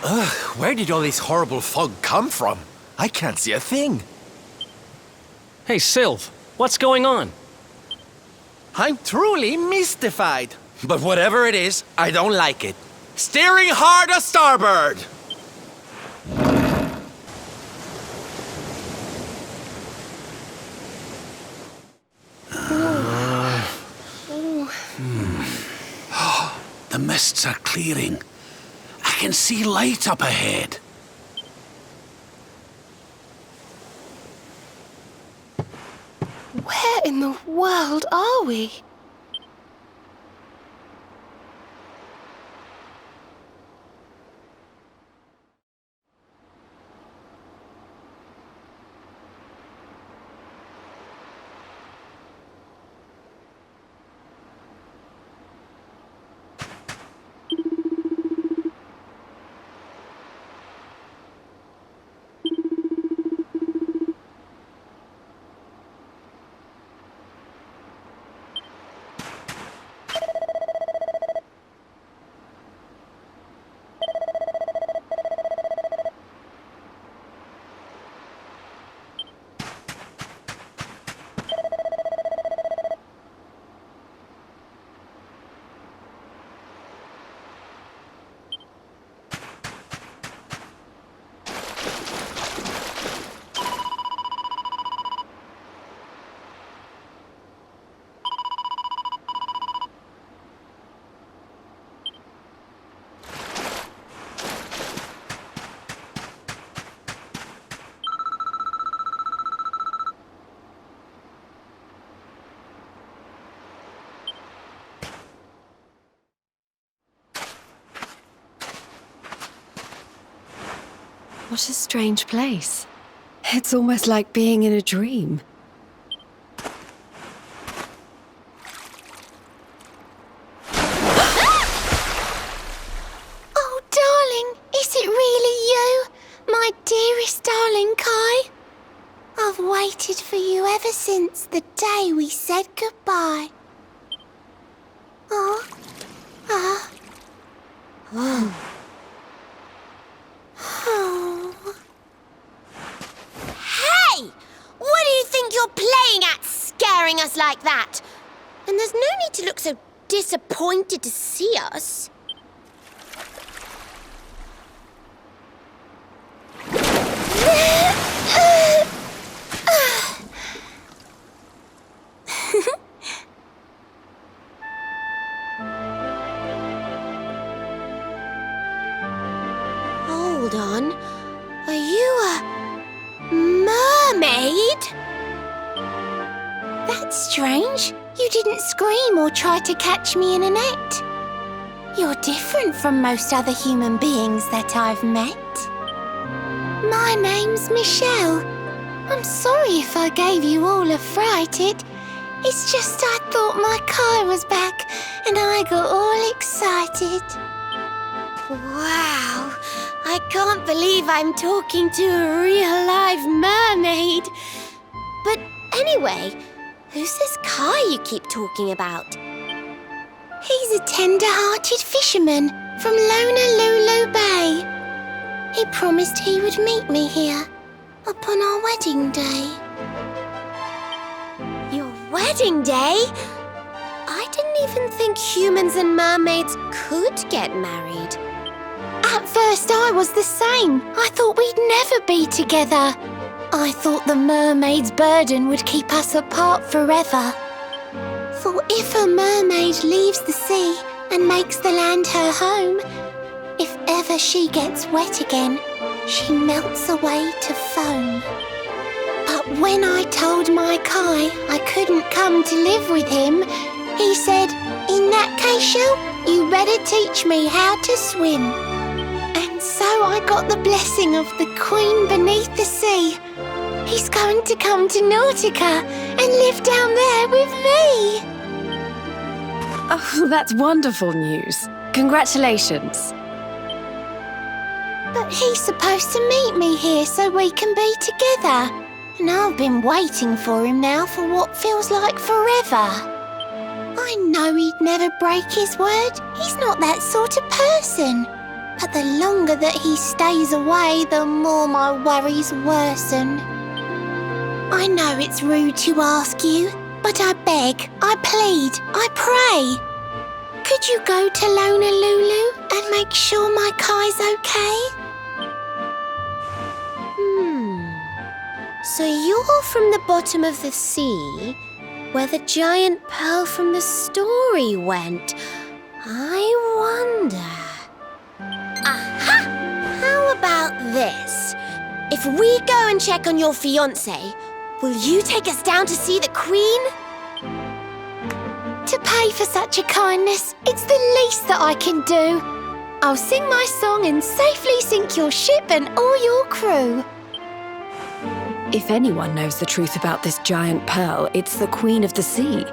Ugh, where did all this horrible fog come from? I can't see a thing. Hey, Sylv, what's going on? I'm truly mystified. But whatever it is, I don't like it. Steering hard a starboard! The mists are clearing. I can see light up ahead. Where in the world are we? What a strange place. It's almost like being in a dream. Oh, darling, is it really you? My dearest darling Kai? I've waited for you ever since the day we said goodbye. Oh. Hey! What do you think you're playing at, scaring us like that? And there's no need to look so disappointed to see us. Hold on. Are you a mermaid? That's strange. You didn't scream or try to catch me in a net. You're different from most other human beings that I've met. My name's Michelle. I'm sorry if I gave you all a fright. It's just I thought my Kai was back and I got all excited. Wow, I can't believe I'm talking to a real live mermaid. But anyway, who's this Kai you keep talking about? He's a tender-hearted fisherman from Lonalulu Bay. He promised he would meet me here upon our wedding day. Your wedding day? I didn't even think humans and mermaids could get married. At first I was the same. I thought we'd never be together. I thought the mermaid's burden would keep us apart forever. For if a mermaid leaves the sea and makes the land her home, if ever she gets wet again, she melts away to foam. But when I told my Kai I couldn't come to live with him, he said, "In that case, Shell, you better teach me how to swim." And so I got the blessing of the Queen beneath the sea. He's going to come to Nautica and live down there with me. Oh, that's wonderful news. Congratulations. But he's supposed to meet me here so we can be together. And I've been waiting for him now for what feels like forever. I know he'd never break his word. He's not that sort of person. But the longer that he stays away, the more my worries worsen. I know it's rude to ask you, but I beg, I plead, I pray. Could you go to Lonalulu and make sure my Kai's okay? So you're from the bottom of the sea, where the giant pearl from the story went. I wonder... Aha! How about this? If we go and check on your fiancé, will you take us down to see the Queen? To pay for such a kindness, it's the least that I can do. I'll sing my song and safely sink your ship and all your crew. If anyone knows the truth about this giant pearl, it's the Queen of the Sea.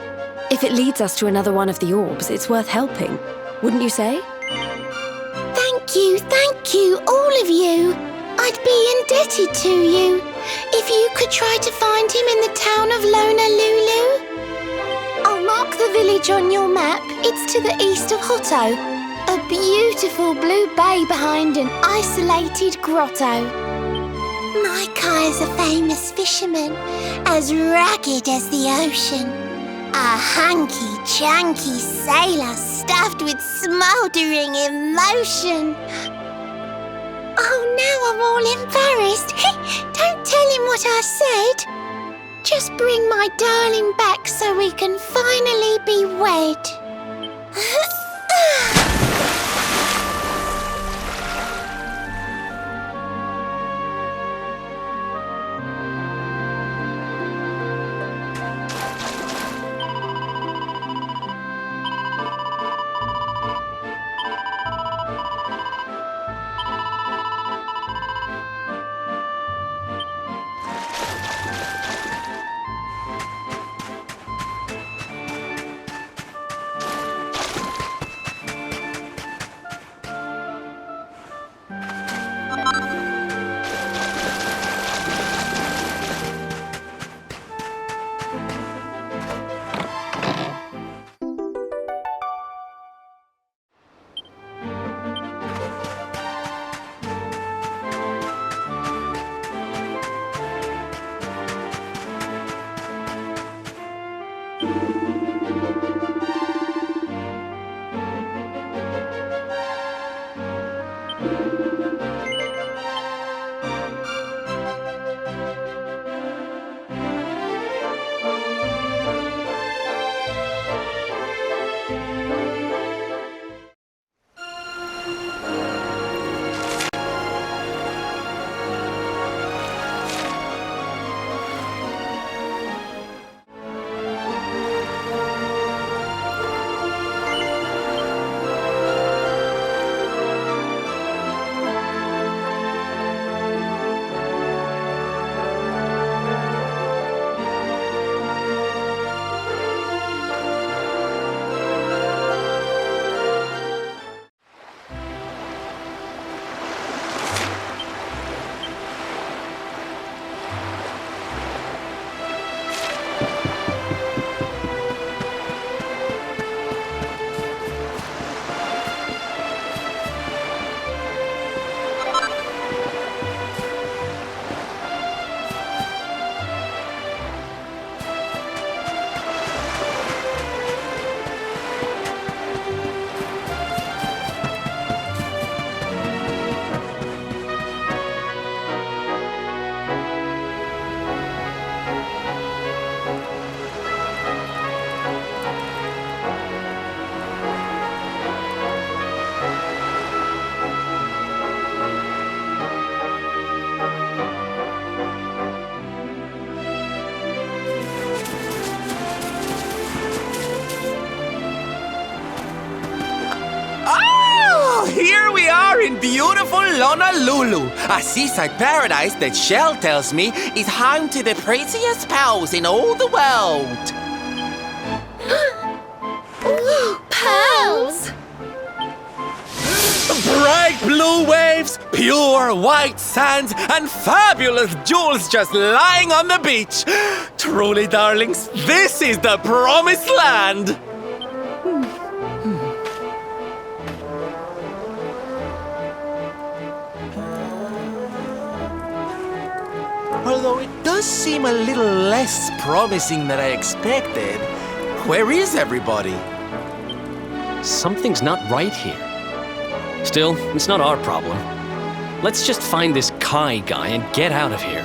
If it leads us to another one of the orbs, it's worth helping. Wouldn't you say? Thank you, all of you. I'd be indebted to you. If you could try to find him in the town of Lonalulu. I'll mark the village on your map. It's to the east of Hotto. A beautiful blue bay behind an isolated grotto. My Kai's a famous fisherman, as rugged as the ocean. A hanky-janky sailor stuffed with smouldering emotion. Oh, now I'm all embarrassed. Don't tell him what I said. Just bring my darling back so we can finally be wed. in beautiful Lonalulu, a seaside paradise that Shell tells me is home to the prettiest pearls in all the world. Ooh, pearls! Bright blue waves, pure white sands, and fabulous jewels just lying on the beach. Truly, darlings, this is the promised land. Although it does seem a little less promising than I expected. Where is everybody? Something's not right here. Still, it's not our problem. Let's just find this Kai guy and get out of here.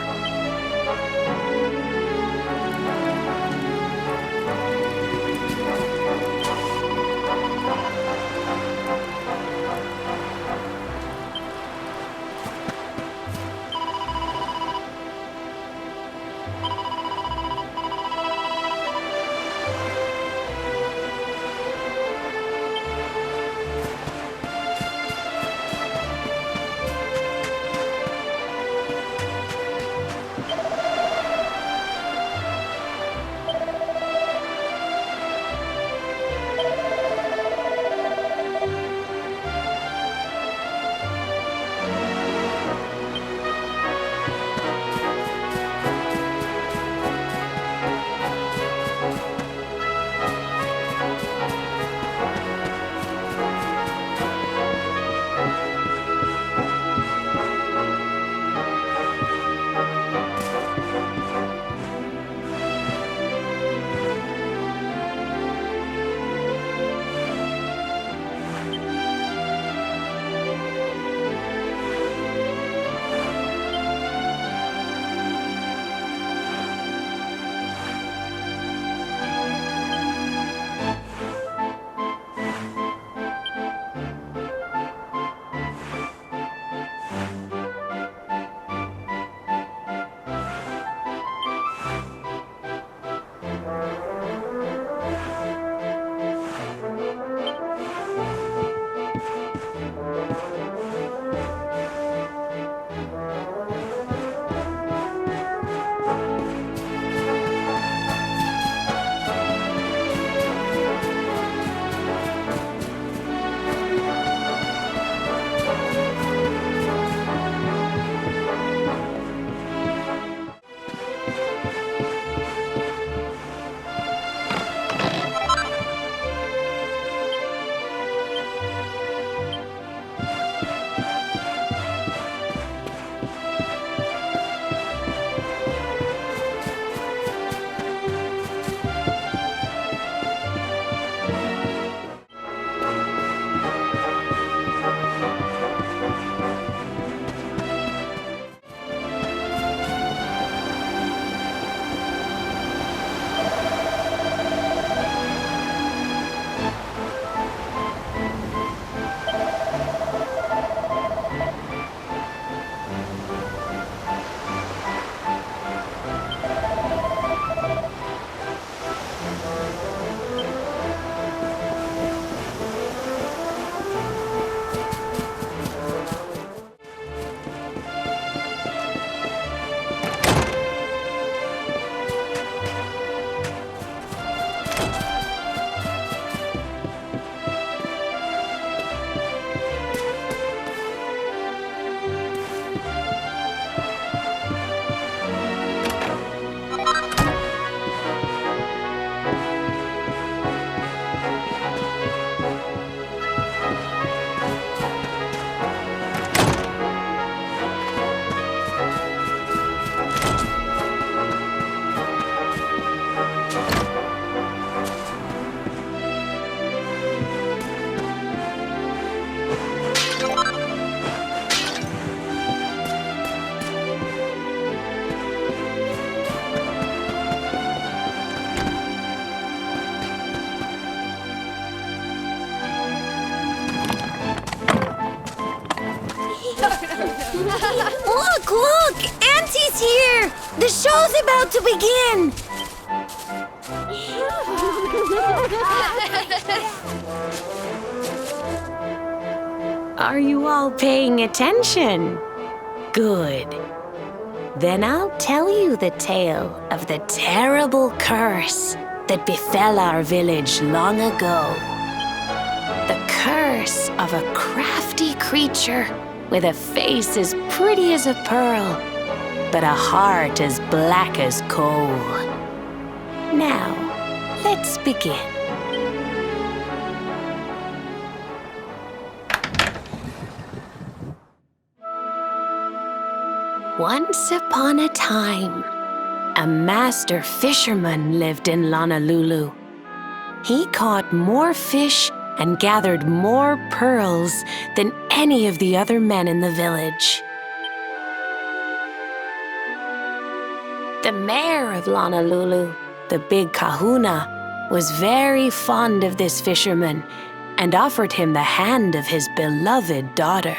Look, look! Auntie's here! The show's about to begin! Are you all paying attention? Good. Then I'll tell you the tale of the terrible curse that befell our village long ago. The curse of a crafty creature with a face as pretty as a pearl, but a heart as black as coal. Now, let's begin. Once upon a time, a master fisherman lived in Lonalulu. He caught more fish and gathered more pearls than any of the other men in the village. The mayor of Lonalulu, the big kahuna, was very fond of this fisherman and offered him the hand of his beloved daughter.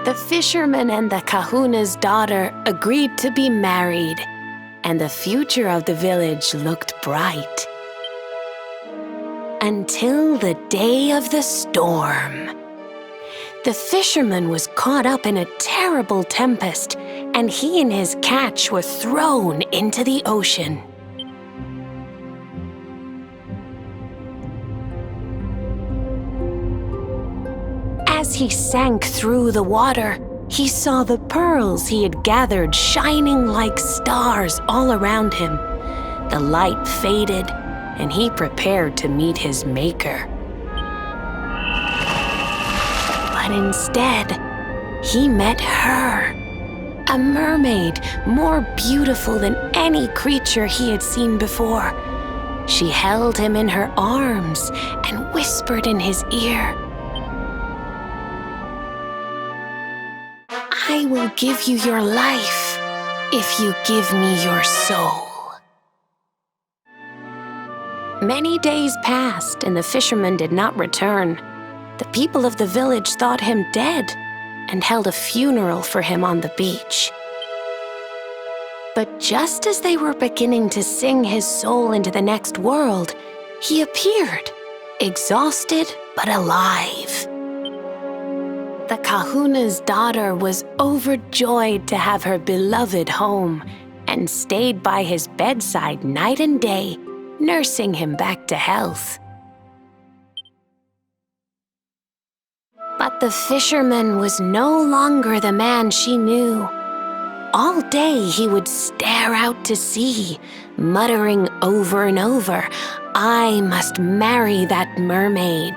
The fisherman and the kahuna's daughter agreed to be married, and the future of the village looked bright. Until the day of the storm. The fisherman was caught up in a terrible tempest, and he and his catch were thrown into the ocean. As he sank through the water, he saw the pearls he had gathered shining like stars all around him. The light faded, and he prepared to meet his maker. But instead, he met her, a mermaid more beautiful than any creature he had seen before. She held him in her arms and whispered in his ear, "I will give you your life if you give me your soul." Many days passed and the fisherman did not return. The people of the village thought him dead and held a funeral for him on the beach. But just as they were beginning to sing his soul into the next world, he appeared, exhausted but alive. The kahuna's daughter was overjoyed to have her beloved home and stayed by his bedside night and day, nursing him back to health. But the fisherman was no longer the man she knew. All day he would stare out to sea, muttering over and over, "I must marry that mermaid."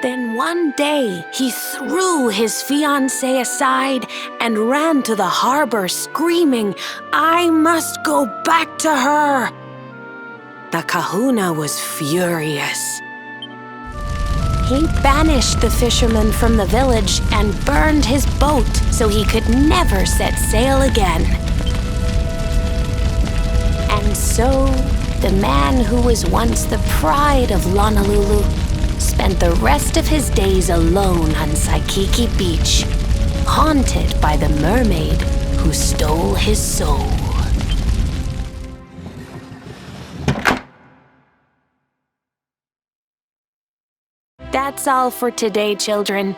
Then one day, he threw his fiancée aside and ran to the harbor screaming, "I must go back to her!" The kahuna was furious. He banished the fisherman from the village and burned his boat so he could never set sail again. And so, the man who was once the pride of Lonalulu spent the rest of his days alone on Saikiki Beach, haunted by the mermaid who stole his soul. That's all for today, children.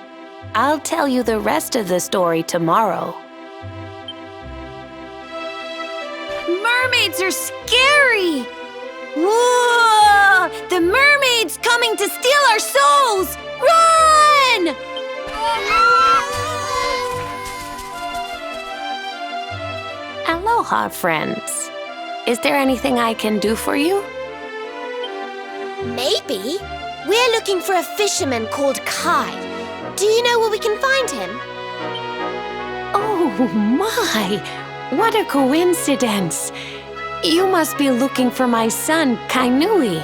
I'll tell you the rest of the story tomorrow. Mermaids are scary! Whoa! The mermaid's coming to steal our souls! Run! Aloha, friends. Is there anything I can do for you? Maybe. We're looking for a fisherman called Kai. Do you know where we can find him? Oh my! What a coincidence! You must be looking for my son, Kainui.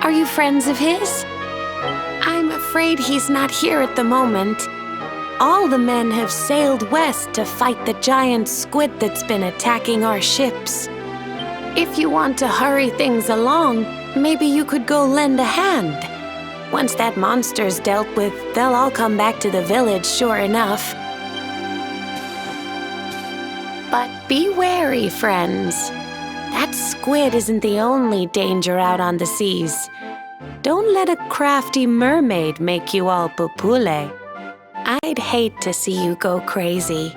Are you friends of his? I'm afraid he's not here at the moment. All the men have sailed west to fight the giant squid that's been attacking our ships. If you want to hurry things along, maybe you could go lend a hand. Once that monster's dealt with, they'll all come back to the village, sure enough. But be wary, friends. That squid isn't the only danger out on the seas. Don't let a crafty mermaid make you all pupule. I'd hate to see you go crazy.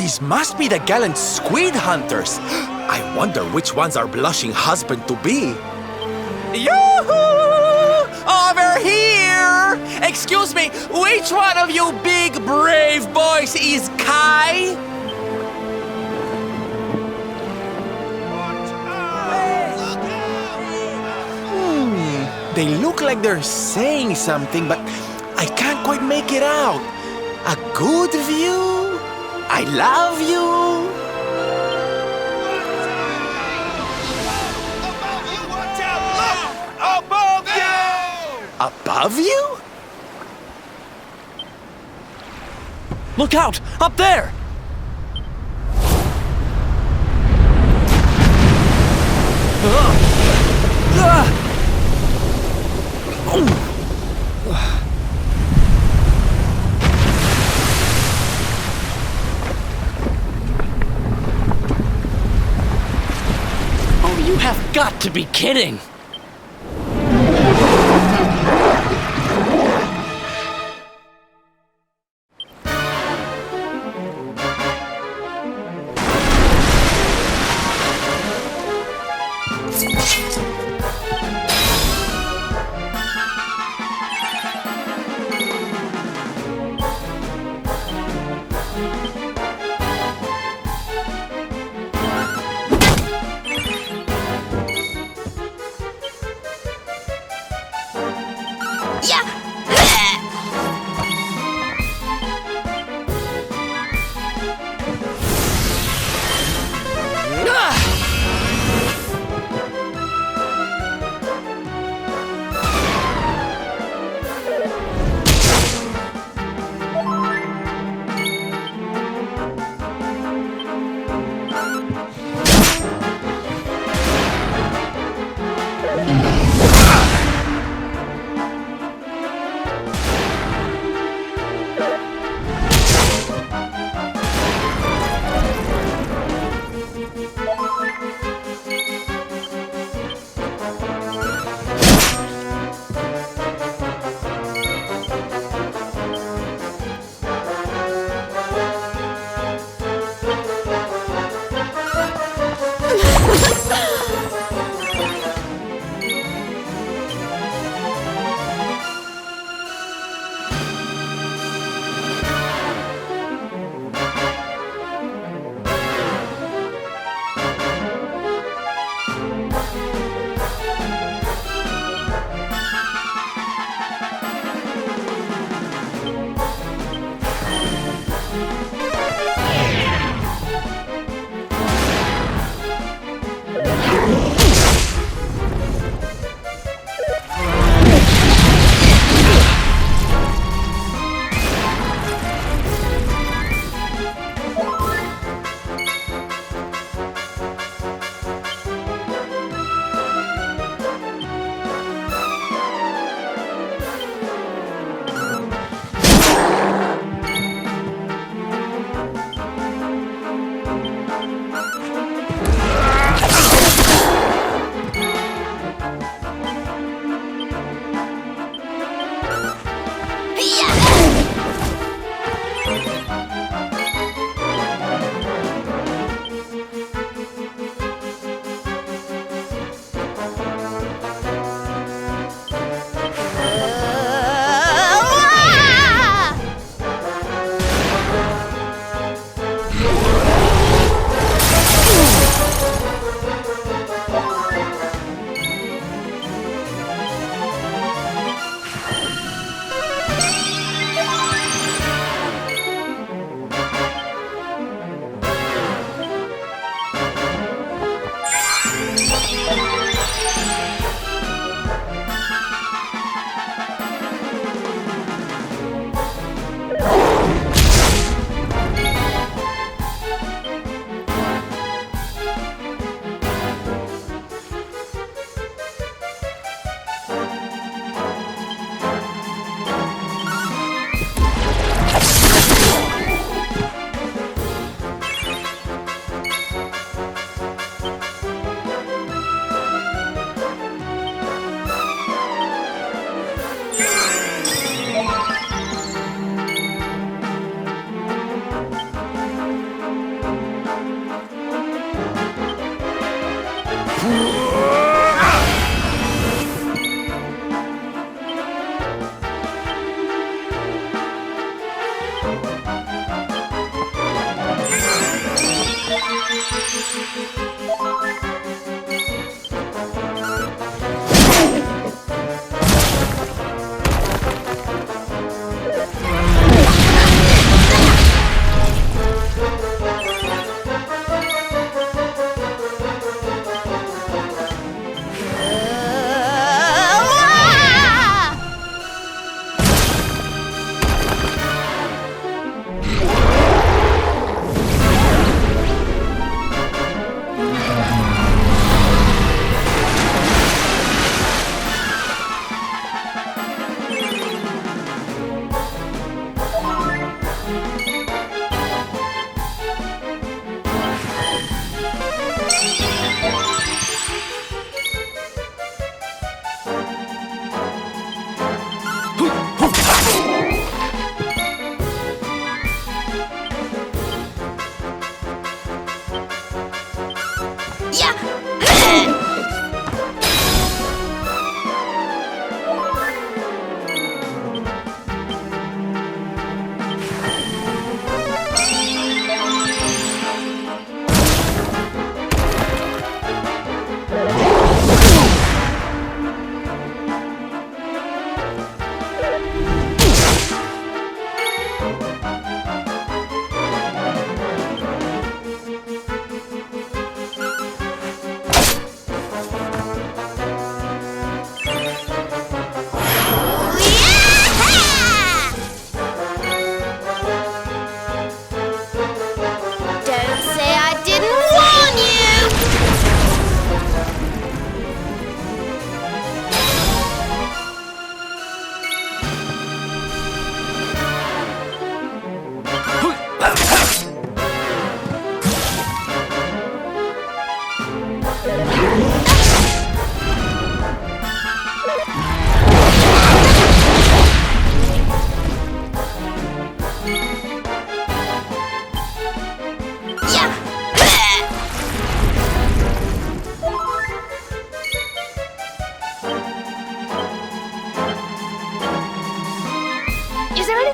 These must be the gallant squid hunters. I wonder which one's our blushing husband to be. Yoo-hoo! Over here! Excuse me, which one of you big brave boys is Kai? They look like they're saying something, but I can't quite make it out. A good view? I love you? Above you! Above you? Look out! Up there! Oh, you have got to be kidding!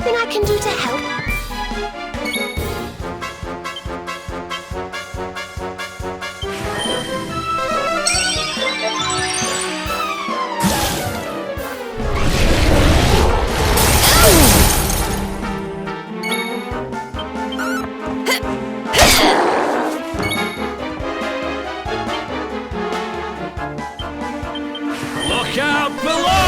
anything I can do to help? Look out below!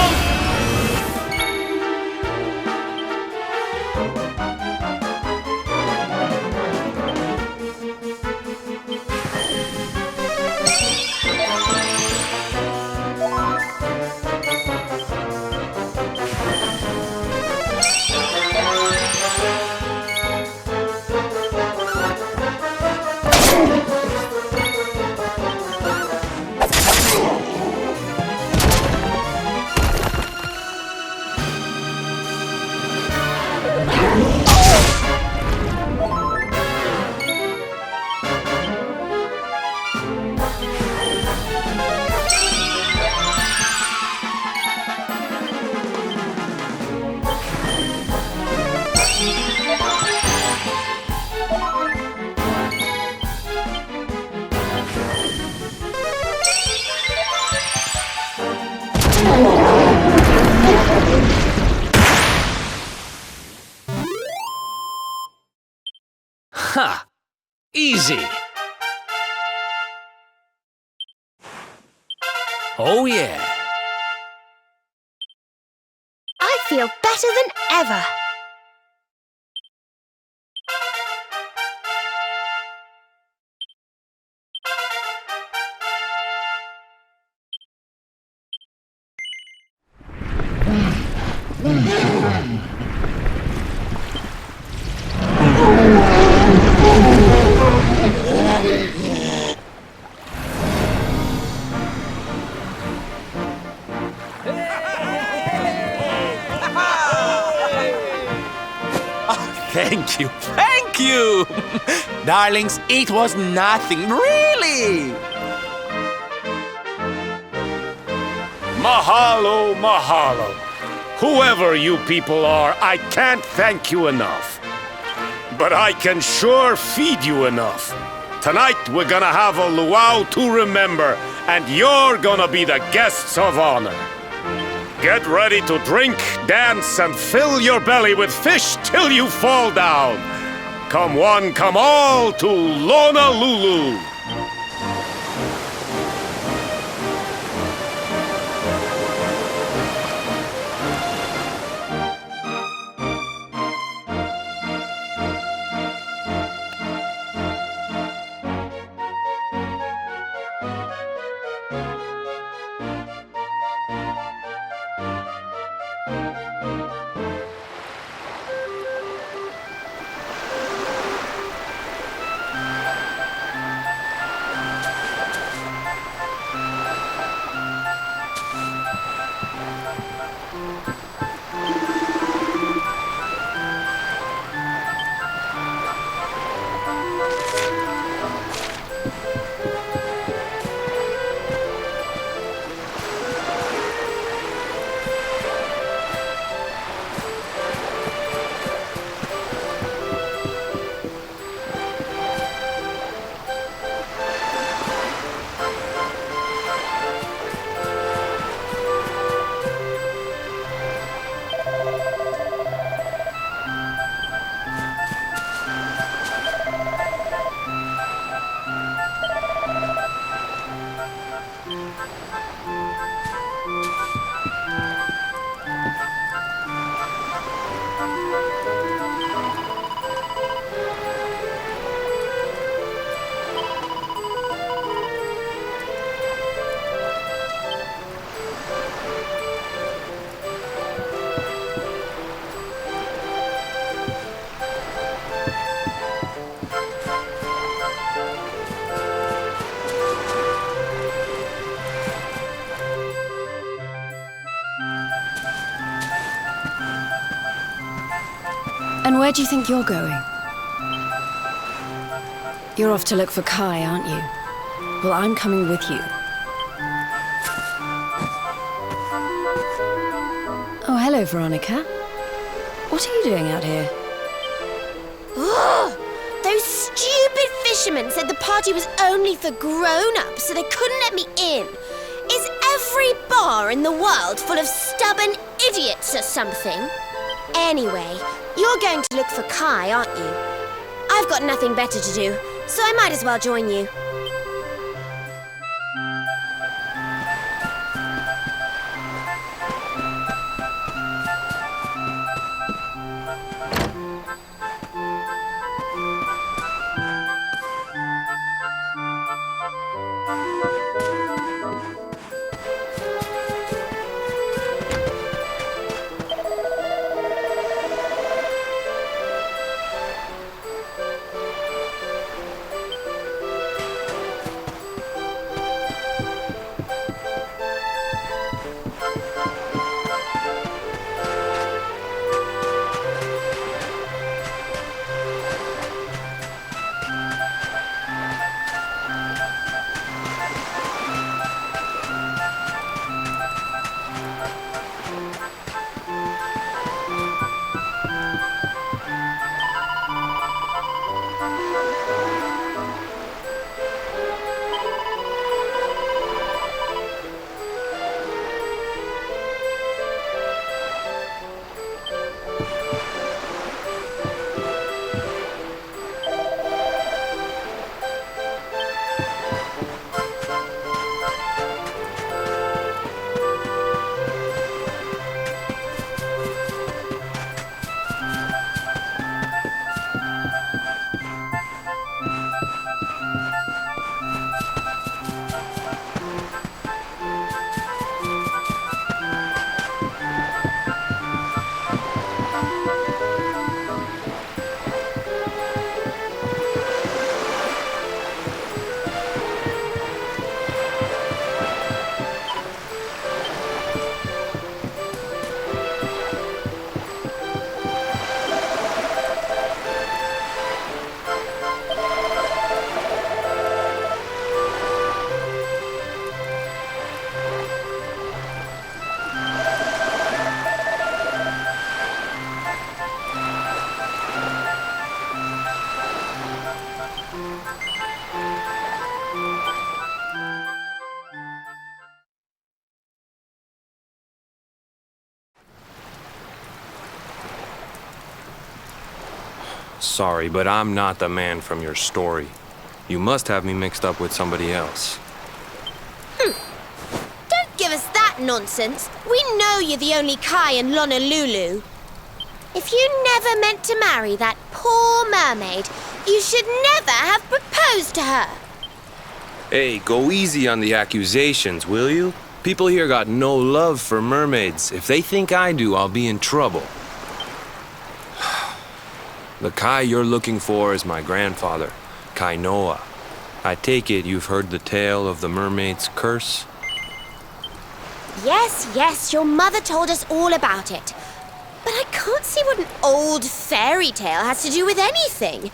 Ha! Easy! Oh yeah! I feel better than ever. Thank you, thank you! Darlings, it was nothing, really! Mahalo, mahalo. Whoever you people are, I can't thank you enough. But I can sure feed you enough. Tonight we're gonna have a luau to remember, and you're gonna be the guests of honor. Get ready to drink, dance, and fill your belly with fish till you fall down. Come one, come all to Lonalulu. And where do you think you're going? You're off to look for Kai, aren't you? Well, I'm coming with you. Oh, hello, Veronica. What are you doing out here? Ugh! Those stupid fishermen said the party was only for grown-ups, so they couldn't let me in. Is every bar in the world full of stubborn idiots or something? Anyway, you're going to look for Kai, aren't you? I've got nothing better to do, so I might as well join you. Sorry, but I'm not the man from your story. You must have me mixed up with somebody else. Don't give us that nonsense. We know you're the only Kai in Lonalulu. If you never meant to marry that poor mermaid, you should never have proposed to her. Hey, go easy on the accusations, will you? People here got no love for mermaids. If they think I do, I'll be in trouble. The Kai you're looking for is my grandfather, Kainoa. I take it you've heard the tale of the mermaid's curse? Yes, your mother told us all about it. But I can't see what an old fairy tale has to do with anything.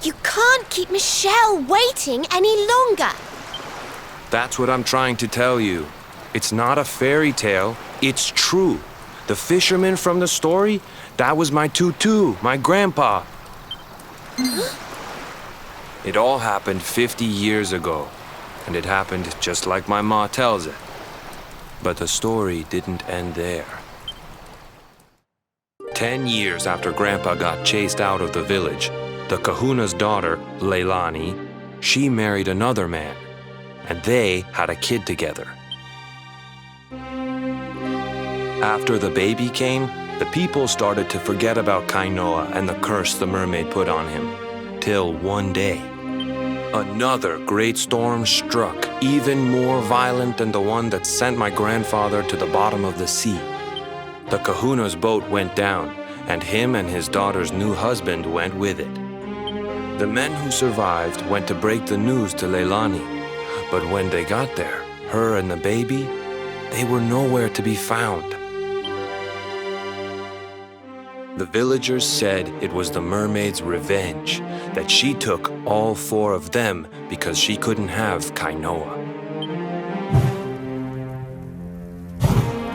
You can't keep Michelle waiting any longer. That's what I'm trying to tell you. It's not a fairy tale, it's true. The fisherman from the story, that was my tutu, my grandpa. It all happened 50 years ago, and it happened just like my ma tells it. But the story didn't end there. 10 years after Grandpa got chased out of the village, the kahuna's daughter, Leilani, she married another man, and they had a kid together. After the baby came, the people started to forget about Kainoa and the curse the mermaid put on him. Till one day, another great storm struck, even more violent than the one that sent my grandfather to the bottom of the sea. The kahuna's boat went down, and him and his daughter's new husband went with it. The men who survived went to break the news to Leilani, but when they got there, her and the baby, they were nowhere to be found. The villagers said it was the mermaid's revenge, that she took all 4 of them because she couldn't have Kainoa.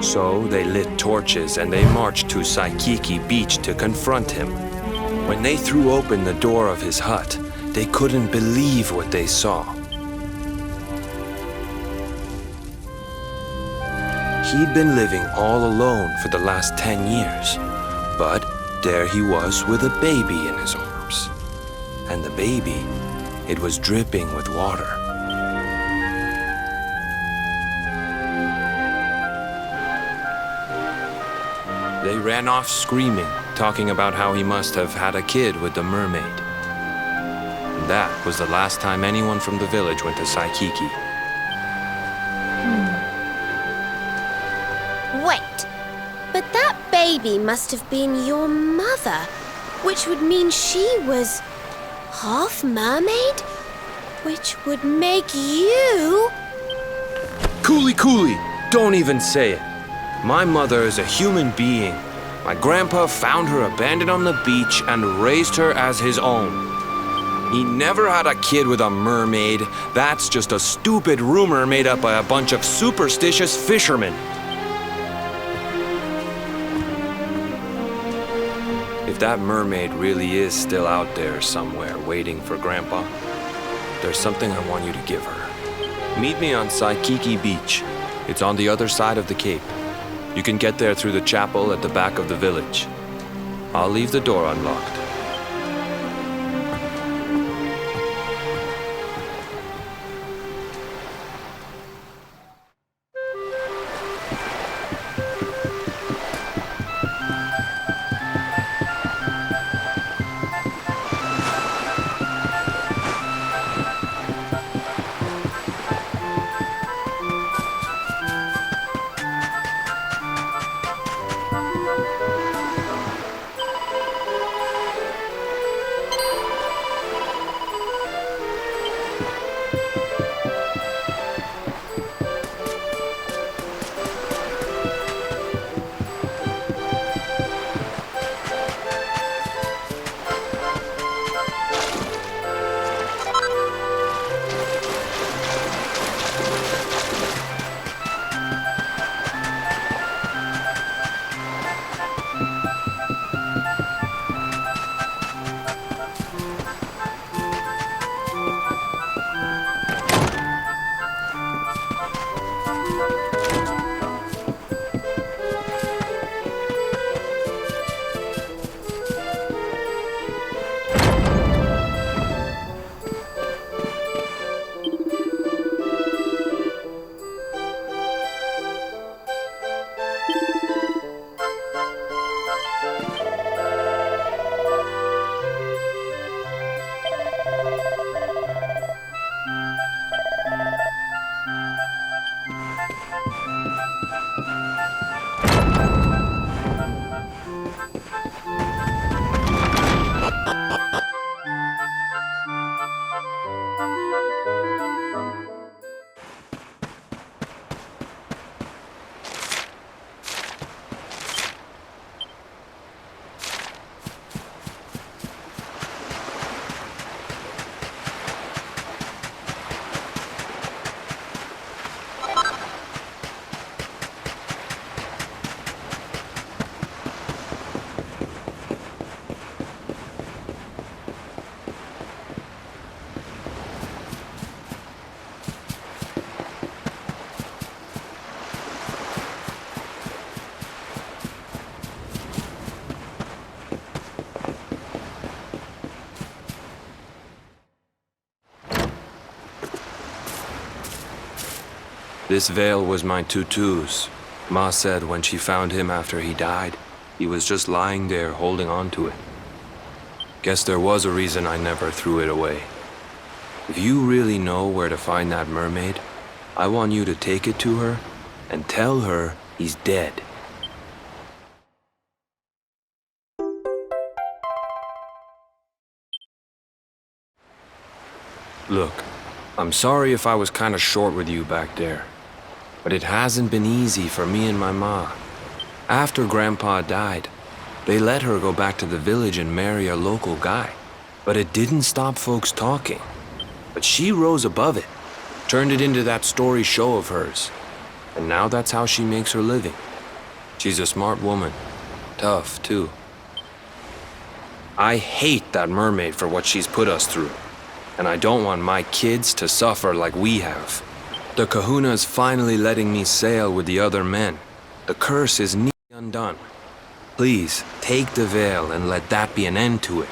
So they lit torches and they marched to Saikiki Beach to confront him. When they threw open the door of his hut, they couldn't believe what they saw. He'd been living all alone for the last 10 years, but there he was with a baby in his arms. And the baby, it was dripping with water. They ran off screaming, talking about how he must have had a kid with the mermaid. And that was the last time anyone from the village went to Saikiki. Wait, but that baby must have been your mother, which would mean she was half mermaid, which would make you... Cooley, don't even say it. My mother is a human being. My grandpa found her abandoned on the beach and raised her as his own. He never had a kid with a mermaid. That's just a stupid rumor made up by a bunch of superstitious fishermen. If that mermaid really is still out there somewhere waiting for Grandpa, there's something I want you to give her. Meet me on Saikiki Beach. It's on the other side of the cape. You can get there through the chapel at the back of the village. I'll leave the door unlocked. This veil was my tutu's. Ma said when she found him after he died, he was just lying there holding on to it. Guess there was a reason I never threw it away. If you really know where to find that mermaid, I want you to take it to her and tell her he's dead. Look, I'm sorry if I was kind of short with you back there, but it hasn't been easy for me and my ma. After Grandpa died, they let her go back to the village and marry a local guy, but it didn't stop folks talking. But she rose above it, turned it into that story show of hers, and now that's how she makes her living. She's a smart woman. Tough, too. I hate that mermaid for what she's put us through. And I don't want my kids to suffer like we have. The Kahuna's finally letting me sail with the other men. The curse is nearly undone. Please, take the veil and let that be an end to it.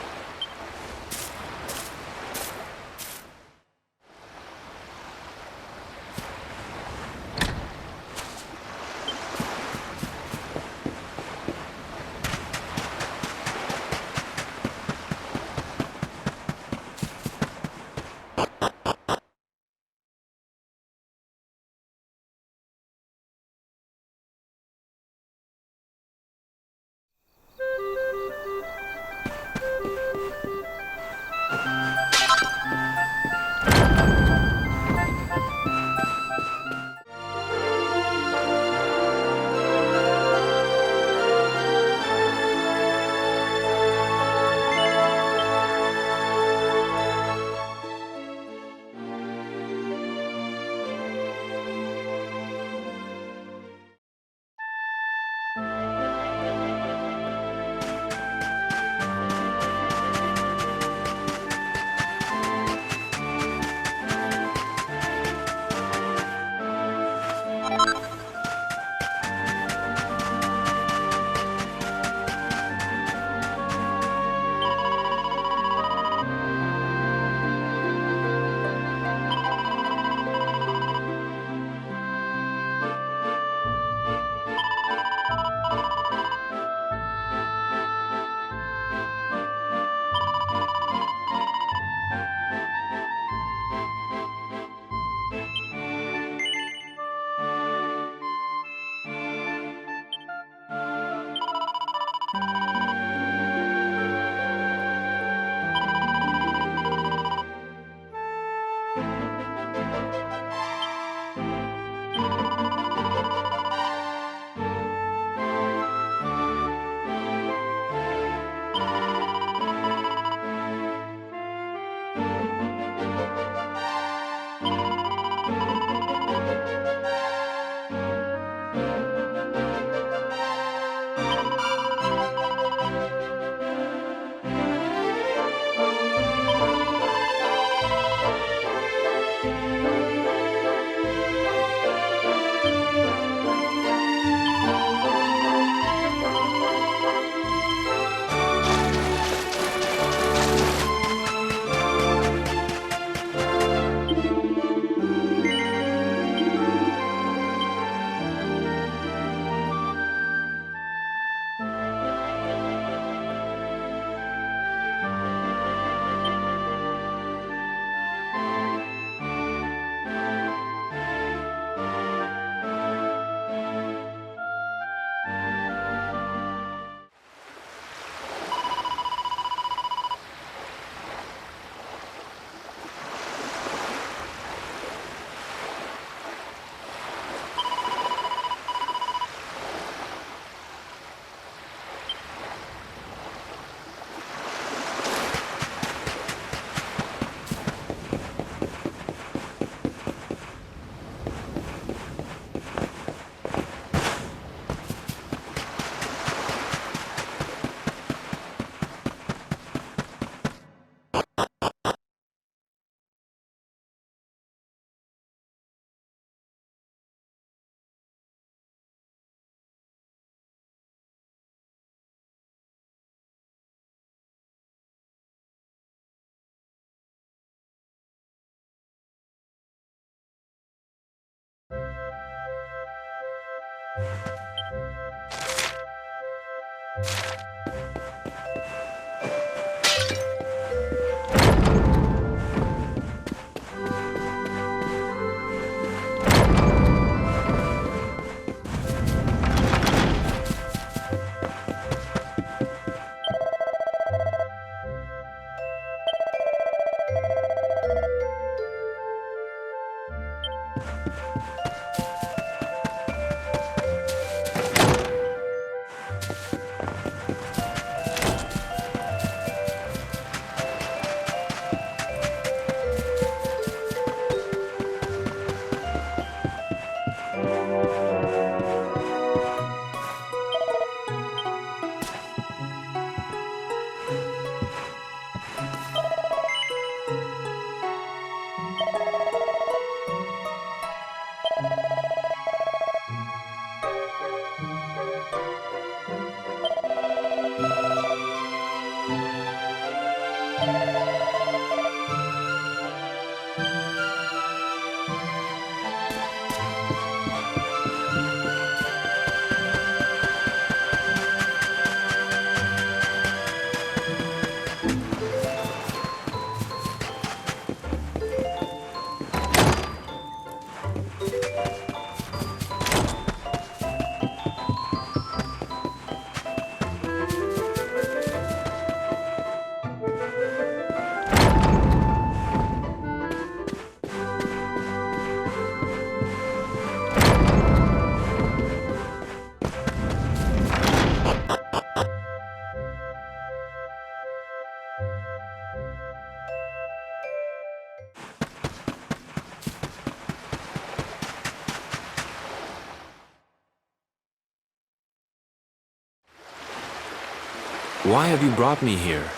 Why have you brought me here?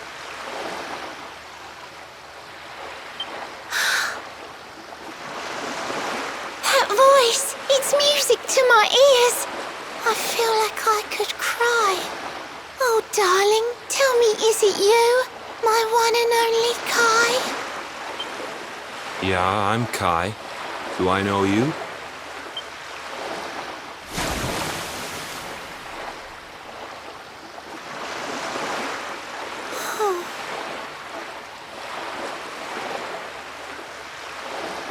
That voice! It's music to my ears! I feel like I could cry. Oh, darling, tell me, is it you? My one and only Kai? Yeah, I'm Kai. Do I know you?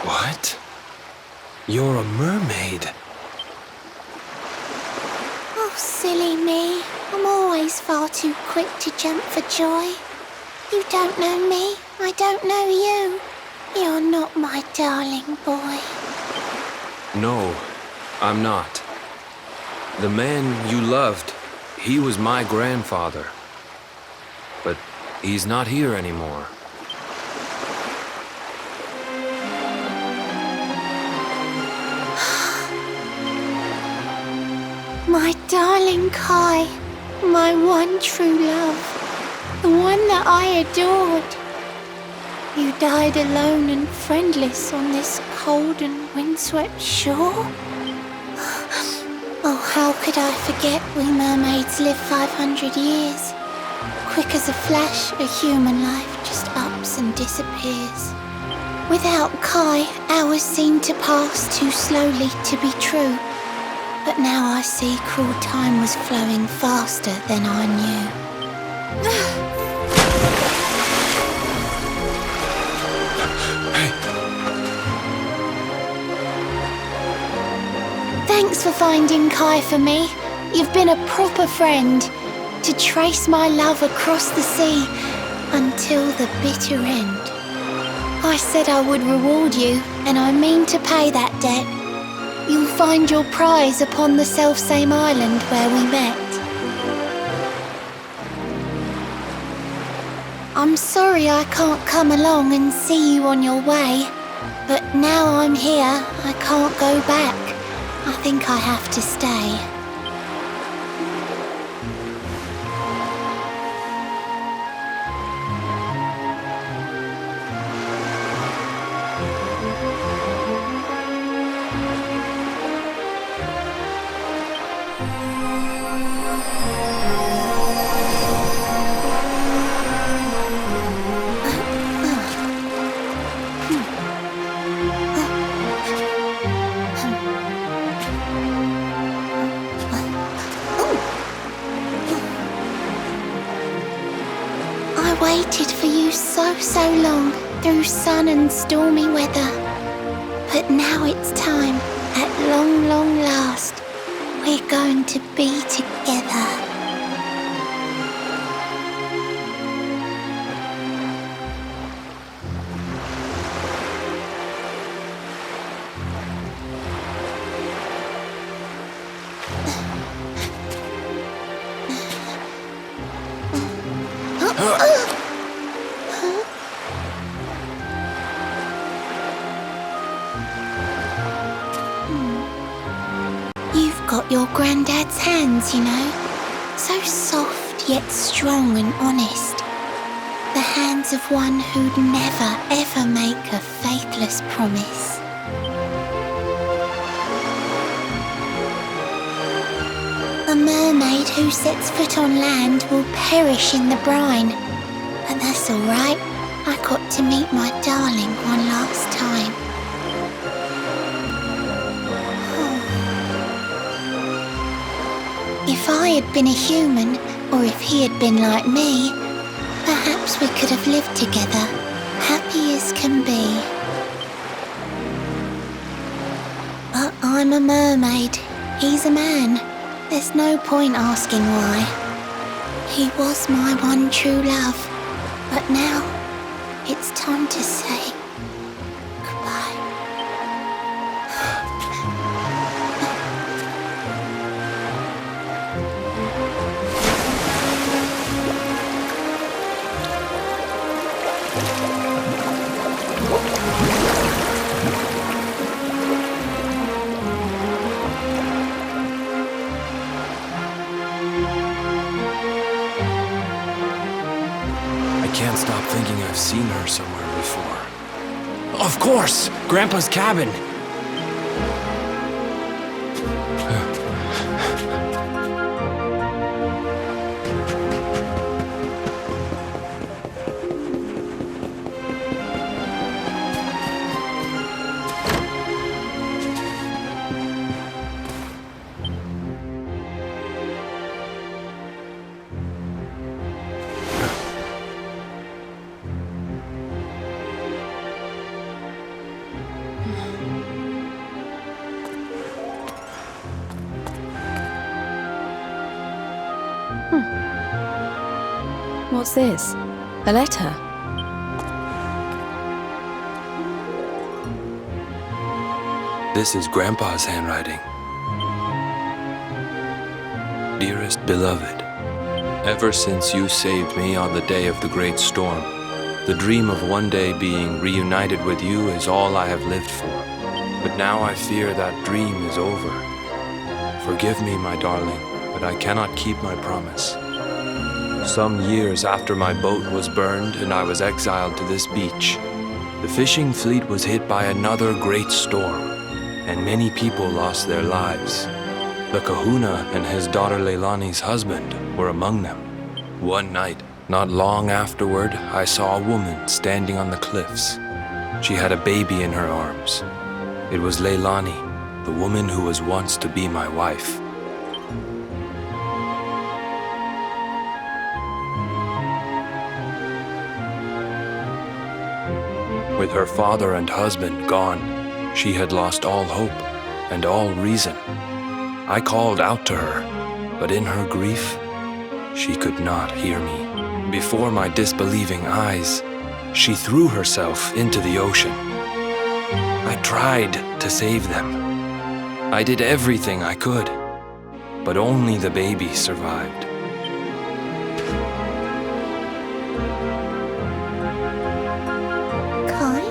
What? You're a mermaid. Oh, silly me. I'm always far too quick to jump for joy. You don't know me, I don't know you. You're not my darling boy. No, I'm not. The man you loved, he was my grandfather. But he's not here anymore. My darling Kai, my one true love, the one that I adored. You died alone and friendless on this cold and windswept shore? Oh, how could I forget we mermaids live 500 years? Quick as a flash, a human life just ups and disappears. Without Kai, hours seem to pass too slowly to be true. But now I see cruel time was flowing faster than I knew. Thanks for finding Kai for me. You've been a proper friend. To trace my love across the sea until the bitter end. I said I would reward you, and I mean to pay that debt. You'll find your prize upon the selfsame island where we met. I'm sorry I can't come along and see you on your way, but now I'm here, I can't go back. I think I have to stay. I waited for you so long, through sun and stormy weather. But now it's time, at long last, we're going to be together. You've got your granddad's hands, you know. So soft yet strong and honest. The hands of one who'd never ever make a faithless promise. A mermaid who sets foot on land will perish in the brine. But that's alright. I got to meet my darling one last time. If I had been a human, or if he had been like me, perhaps we could have lived together, happy as can be. But I'm a mermaid, he's a man. There's no point asking why. He was my one true love, but now it's time to say goodbye. can't stop thinking I've seen her somewhere before. Of course! Grandpa's cabin! What's this? A letter? This is Grandpa's handwriting. Dearest beloved, ever since you saved me on the day of the great storm, the dream of one day being reunited with you is all I have lived for. But now I fear that dream is over. Forgive me, my darling, but I cannot keep my promise. Some years after my boat was burned and I was exiled to this beach, the fishing fleet was hit by another great storm, and many people lost their lives. The kahuna and his daughter Leilani's husband were among them. One night, not long afterward, I saw a woman standing on the cliffs. She had a baby in her arms. It was Leilani, the woman who was once to be my wife. With her father and husband gone, she had lost all hope and all reason. I called out to her, but in her grief, she could not hear me. Before my disbelieving eyes, she threw herself into the ocean. I tried to save them. I did everything I could, but only the baby survived. Kai?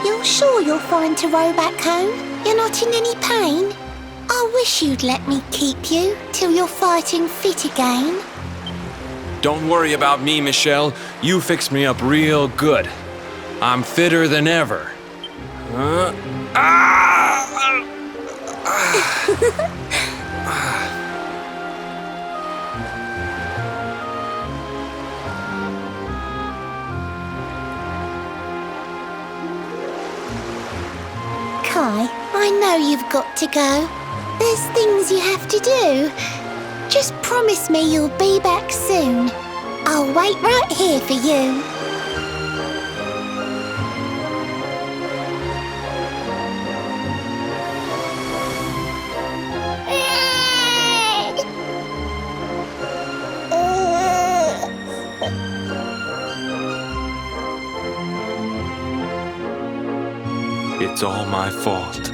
You're sure you're fine to row back home? You're not in any pain? I wish you'd let me keep you till you're fighting fit again. Don't worry about me, Michelle. You fixed me up real good. I'm fitter than ever. Kai, I know you've got to go. There's things you have to do. Just promise me you'll be back soon. I'll wait right here for you. It's all my fault.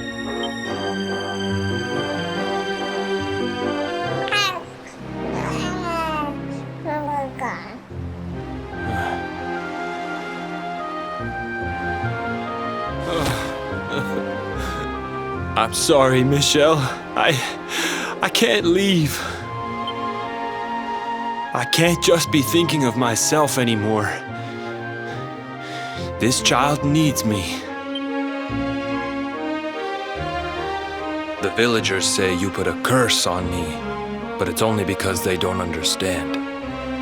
I'm sorry, Michelle. I can't leave. I can't just be thinking of myself anymore. This child needs me. The villagers say you put a curse on me, but it's only because they don't understand.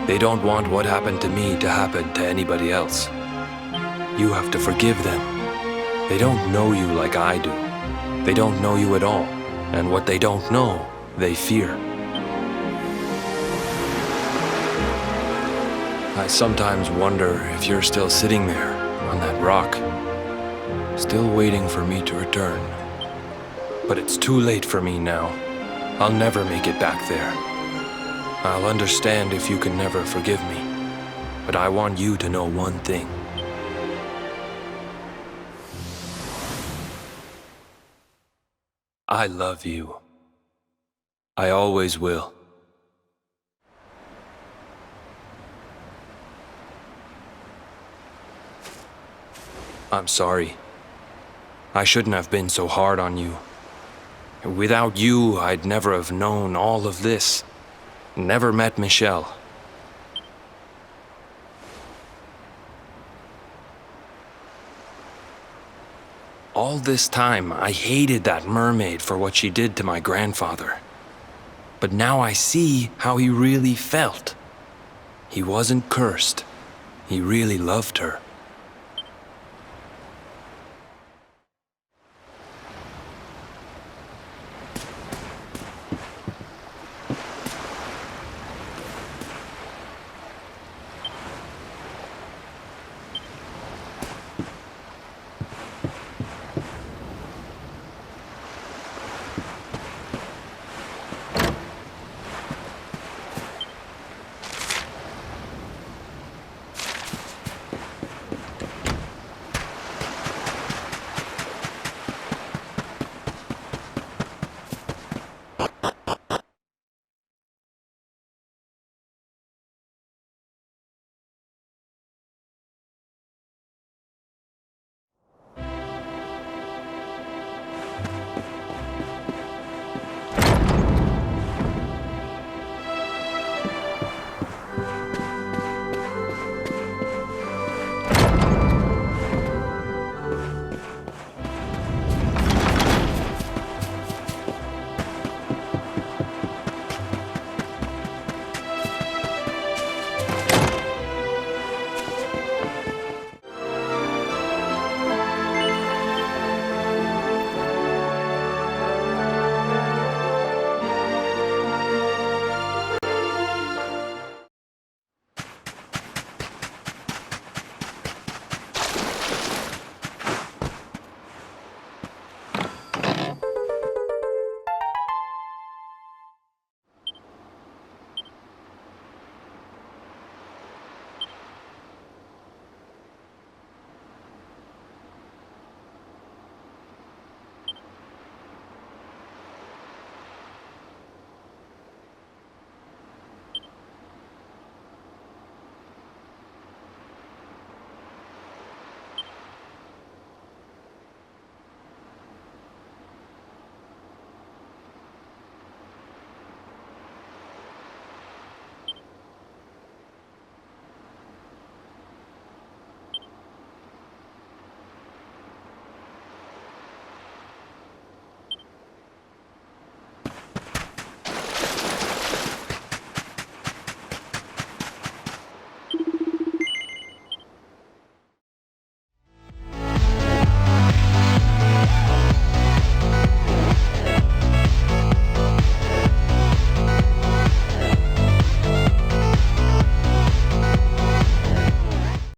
They don't want what happened to me to happen to anybody else. You have to forgive them. They don't know you like I do. They don't know you at all, and what they don't know, they fear. I sometimes wonder if you're still sitting there on that rock, still waiting for me to return. But it's too late for me now. I'll never make it back there. I'll understand if you can never forgive me, but I want you to know one thing. I love you. I always will. I'm sorry. I shouldn't have been so hard on you. Without you, I'd never have known all of this. Never met Michelle. All this time, I hated that mermaid for what she did to my grandfather. But now I see how he really felt. He wasn't cursed. He really loved her.